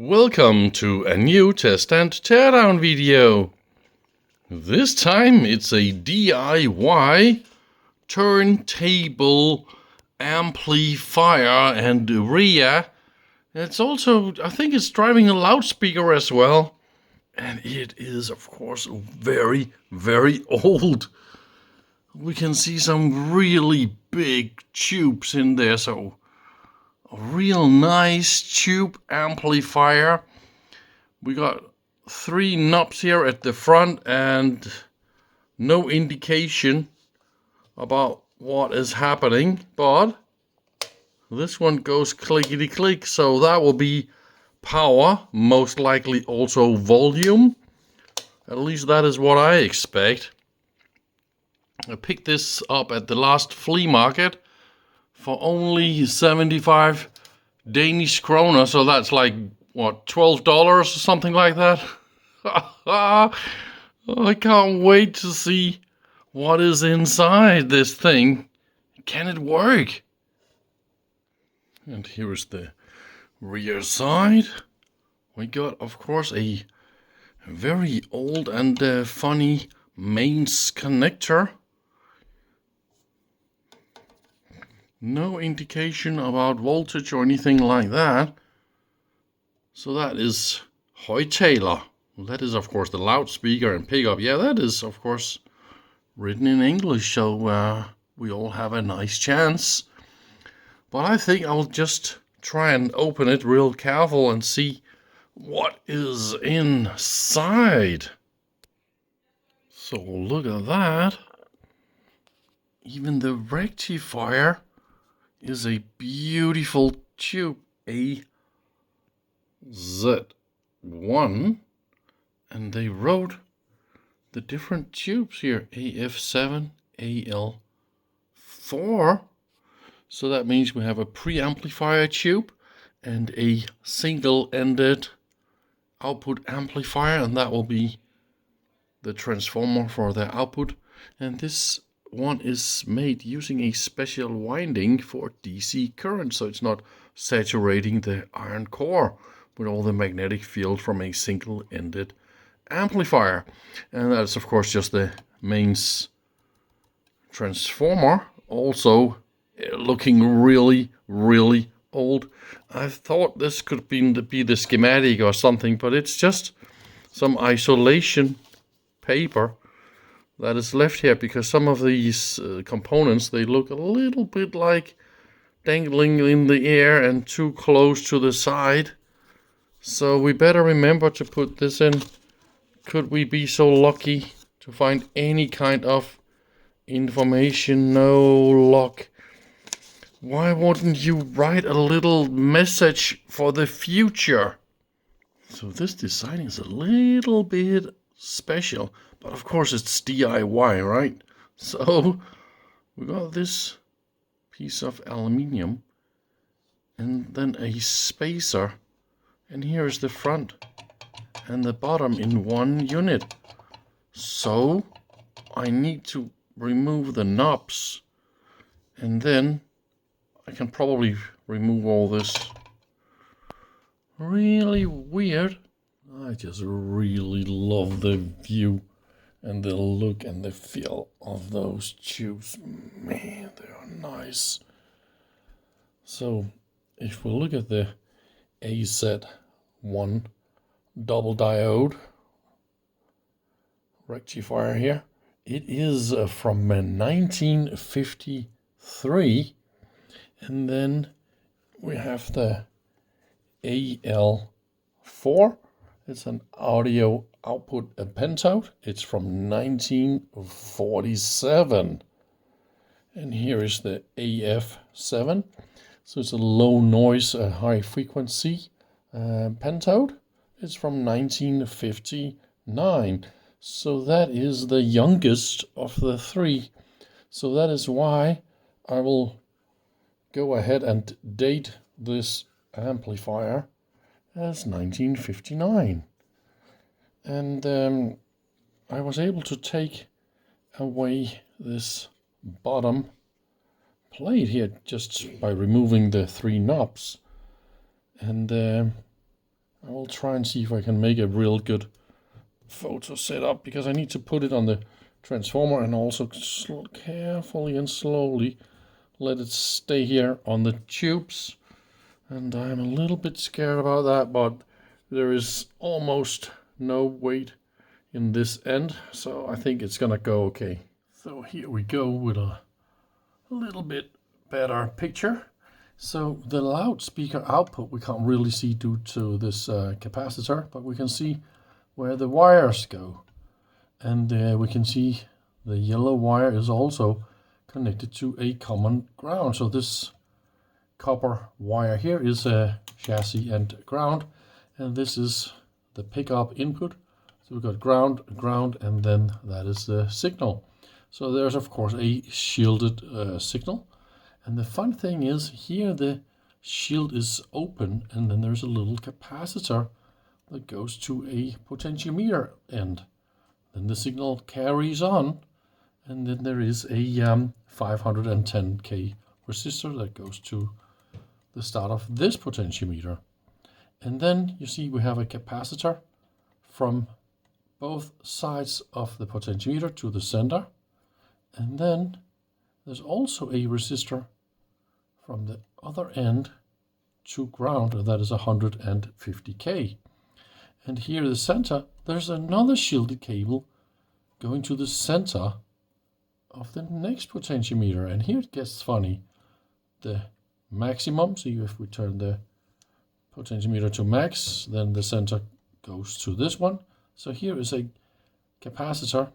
Welcome to a new test and teardown video. This time it's a DIY turntable amplifier and RIAA. It's also, I think it's driving a loudspeaker as well. And it is, of course, very, very old. We can see some really big tubes in there, so a real nice tube amplifier. We got 3 knobs here at the front and no indication about what is happening, but this one goes clickety click, so that will be power, most likely also volume. At least that is what I expect. I picked this up at the last flea market for only 75 Danish kroner, so that's like, what, $12 or something like that? I can't wait to see what is inside this thing. Can it work? And here is the rear side. We got, of course, a very old and funny mains connector. No indication about voltage or anything like that. So that is højtaler. That is, of course, the loudspeaker and pickup. Yeah, that is, of course, written in English, so we all have a nice chance. But I think I'll just try and open it real careful and see what is inside. So look at that. Even the rectifier is a beautiful tube, a Z1, and they wrote the different tubes here, AF7, AL4. So that means we have a preamplifier tube and a single-ended output amplifier, and that will be the transformer for the output. And this one is made using a special winding for DC current, so it's not saturating the iron core with all the magnetic field from a single-ended amplifier. And that's, of course, just the mains transformer, also looking really, really old. I thought this could be the schematic or something, but it's just some isolation paper that is left here, because some of these components, they look a little bit like dangling in the air and too close to the side. So we better remember to put this in. Could we be so lucky to find any kind of information? No luck. Why wouldn't you write a little message for the future? So this design is a little bit special, but of course it's DIY, right? So we got this piece of aluminium and then a spacer, and here is the front and the bottom in one unit. So I need to remove the knobs, and then I can probably remove all this. Really weird. I just really love the view and the look and the feel of those tubes. Man, they are nice. So if we look at the AZ1 double diode rectifier here, it is from 1953. And then we have the AL4. It's an audio output pentode. It's from 1947. And here is the AF7. So it's a low noise, high frequency pentode. It's from 1959. So that is the youngest of the 3. So that is why I will go ahead and date this amplifier as 1959. And I was able to take away this bottom plate here just by removing the 3 knobs. And I will try and see if I can make a real good photo setup, because I need to put it on the transformer and also carefully and slowly let it stay here on the tubes. And I'm a little bit scared about that, but there is almost no weight in this end, so I think it's gonna go okay. So here we go with a little bit better picture. So the loudspeaker output we can't really see due to this capacitor, but we can see where the wires go. And we can see the yellow wire is also connected to a common ground. So this copper wire here is a chassis and ground, and this is the pickup input. So we've got ground, and then that is the signal. So there's of course a shielded signal. And the fun thing is here the shield is open, and then there's a little capacitor that goes to a potentiometer end. Then the signal carries on, and then there is a 510K resistor that goes to the start of this potentiometer. And then you see we have a capacitor from both sides of the potentiometer to the center. And then there's also a resistor from the other end to ground, and that is 150K. And here in the center, there's another shielded cable going to the center of the next potentiometer. And here it gets funny. The maximum, see if we turn the potentiometer to max, then the center goes to this one. So here is a capacitor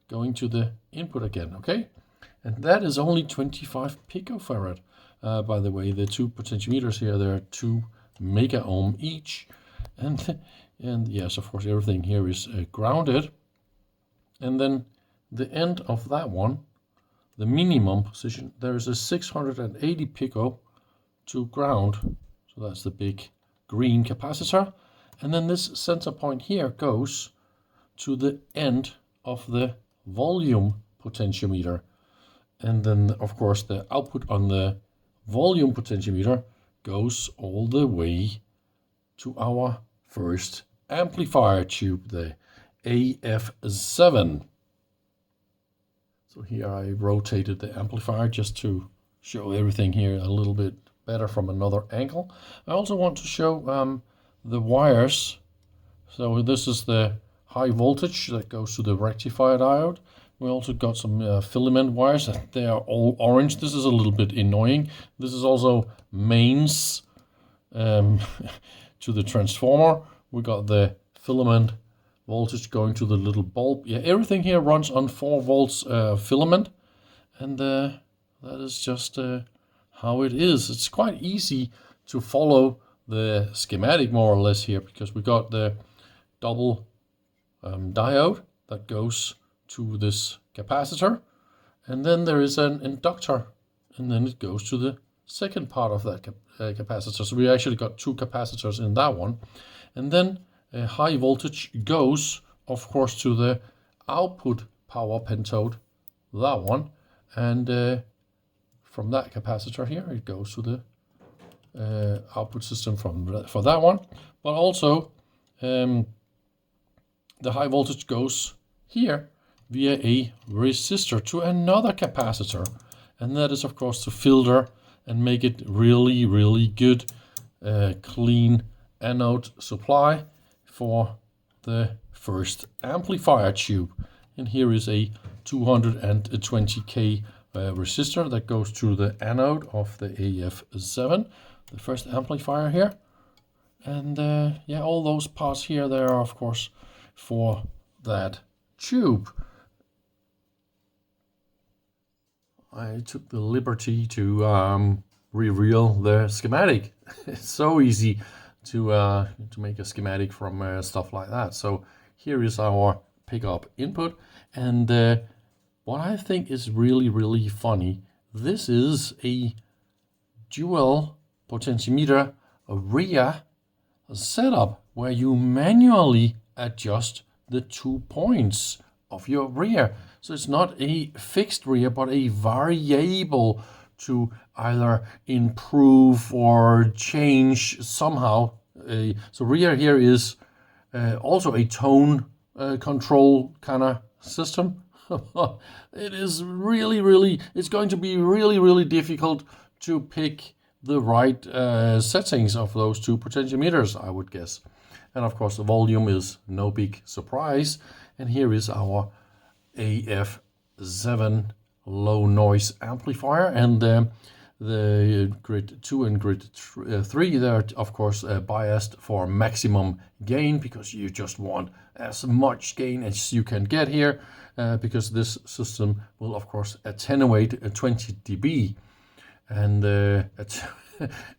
going to the input again, okay? And that is only 25 picofarad. By the way, the two potentiometers here, they're 2 mega ohm each. And yes, of course, everything here is grounded. And then the end of that one, the minimum position, there is a 680 pico to ground. So that's the big green capacitor. And then this center point here goes to the end of the volume potentiometer. And then, of course, the output on the volume potentiometer goes all the way to our first amplifier tube, the AF7. So here I rotated the amplifier just to show everything here a little bit better from another angle. I also want to show the wires. So this is the high voltage that goes to the rectifier diode. We also got some filament wires. They are all orange. This is a little bit annoying. This is also mains to the transformer. We got the filament voltage going to the little bulb. Yeah, everything here runs on 4 volts filament, and that is just how it is. It's quite easy to follow the schematic more or less here, because we got the double diode that goes to this capacitor, and then there is an inductor, and then it goes to the second part of that capacitor. So we actually got 2 capacitors in that one. And then a high voltage goes, of course, to the output power pentode, that one, and from that capacitor here it goes to the output system for that one. But also the high voltage goes here via a resistor to another capacitor, and that is of course to filter and make it really, really good clean anode supply for the first amplifier tube. And here is a 220K resistor that goes to the anode of the AF7, the first amplifier here. And yeah, all those parts here, they are of course for that tube. I took the liberty to reveal the schematic. It's so easy to make a schematic from stuff like that. So here is our pickup input, and what I think is really, really funny, this is a dual potentiometer RIAA setup where you manually adjust the 2 points of your RIAA. So it's not a fixed RIAA, but a variable to either improve or change somehow So RIAA here is also a tone control kind of system. It is really, it's going to be really difficult to pick the right settings of those two potentiometers, I would guess. And of course the volume is no big surprise. And here is our AF7 low noise amplifier, and the grid 2 and grid 3, they're of course biased for maximum gain, because you just want as much gain as you can get here, because this system will of course attenuate 20 dB, and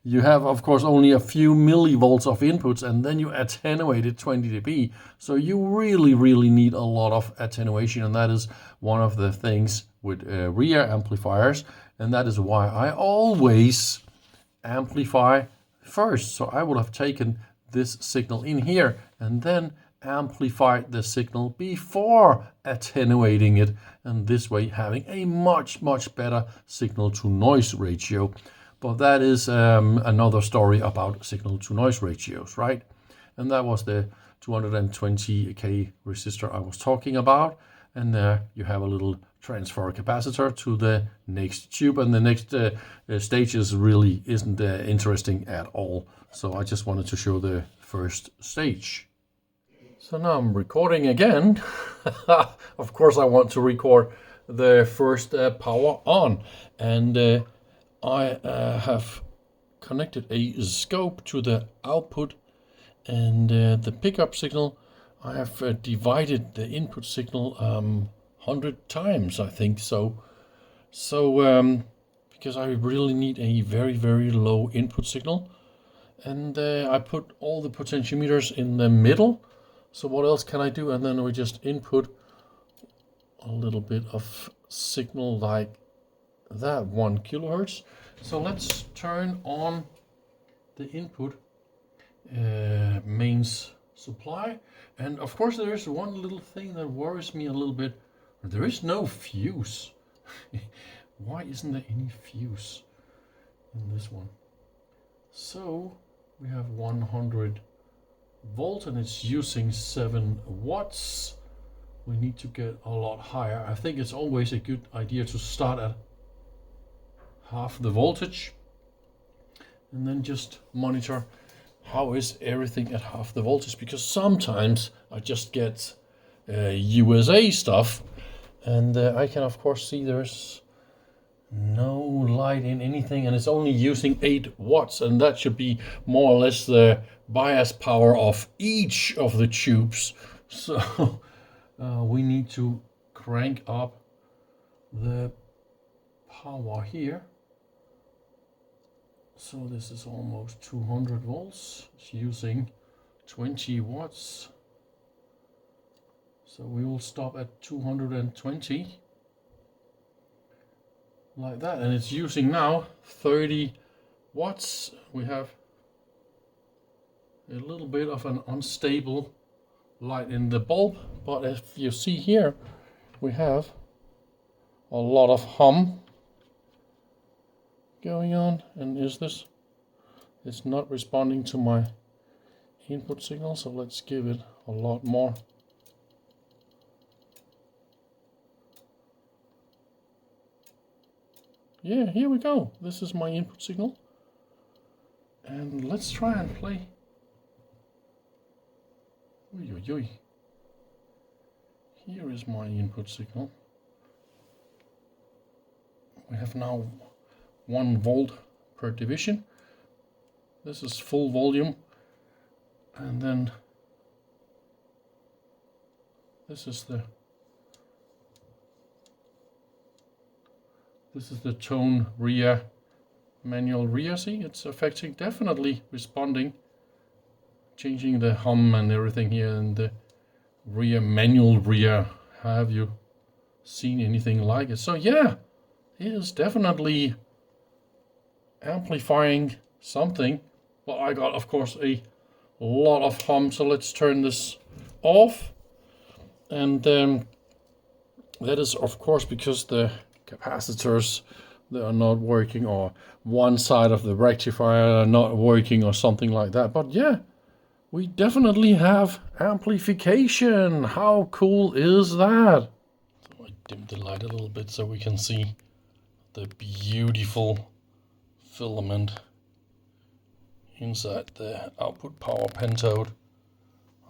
you have of course only a few millivolts of inputs, and then you attenuate it 20 dB. So you really need a lot of attenuation, and that is one of the things with RIAA amplifiers, and that is why I always amplify first. So I would have taken this signal in here and then amplified the signal before attenuating it, and this way having a much better signal to noise ratio. But that is another story about signal to noise ratios, right? And that was the 220k resistor I was talking about, and there you have a little transfer capacitor to the next tube, and the next stages really isn't interesting at all. So I just wanted to show the first stage. So now I'm recording again. Of course I want to record the first power on, and I have connected a scope to the output, and the pickup signal, I have divided the input signal 100 times, I think so. Because I really need a very low input signal, and I put all the potentiometers in the middle. So what else can I do? And then we just input a little bit of signal like that, 1 kilohertz. So let's turn on the input mains supply, and of course there is one little thing that worries me a little bit. There is no fuse. Why isn't there any fuse in this one? So we have 100 volt and it's using 7 watts. We need to get a lot higher. I think it's always a good idea to start at half the voltage and then just monitor how is everything at half the voltage, because sometimes I just get USA stuff, and I can of course see there's no light in anything, and it's only using 8 watts, and that should be more or less the bias power of each of the tubes. So we need to crank up the power here. So this is almost 200 volts. It's using 20 watts. So we will stop at 220 like that, and it's using now 30 watts. We have a little bit of an unstable light in the bulb, but if you see here, we have a lot of hum going on, and it's not responding to my input signal, so let's give it a lot more. Yeah, here we go. This is my input signal, and let's try and play. Oy, oy, oy. Here is my input signal. We have now 1 volt per division. This is full volume, and then this is the tone RIAA, manual RIAA. See, it's affecting, definitely responding, changing the hum and everything here, and the RIAA, manual RIAA. Have you seen anything like it? So yeah, it is definitely amplifying something. Well, I got of course a lot of hum, so let's turn this off, and that is of course because the capacitors, they are not working, or one side of the rectifier are not working or something like that. But yeah, we definitely have amplification. How cool is that? So I dimmed the light a little bit so we can see the beautiful filament inside the output power pentode.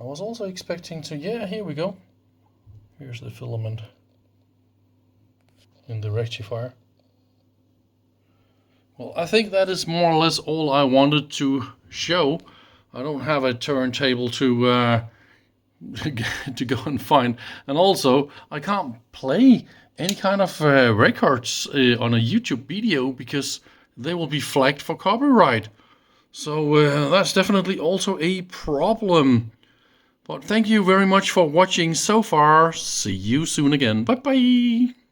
I was also expecting to, yeah, here we go. Here's the filament in the rectifier. Well, I think that is more or less all I wanted to show. I don't have a turntable to to go and find, and also I can't play any kind of records on a YouTube video because they will be flagged for copyright. So that's definitely also a problem. But thank you very much for watching so far. See you soon again. Bye bye.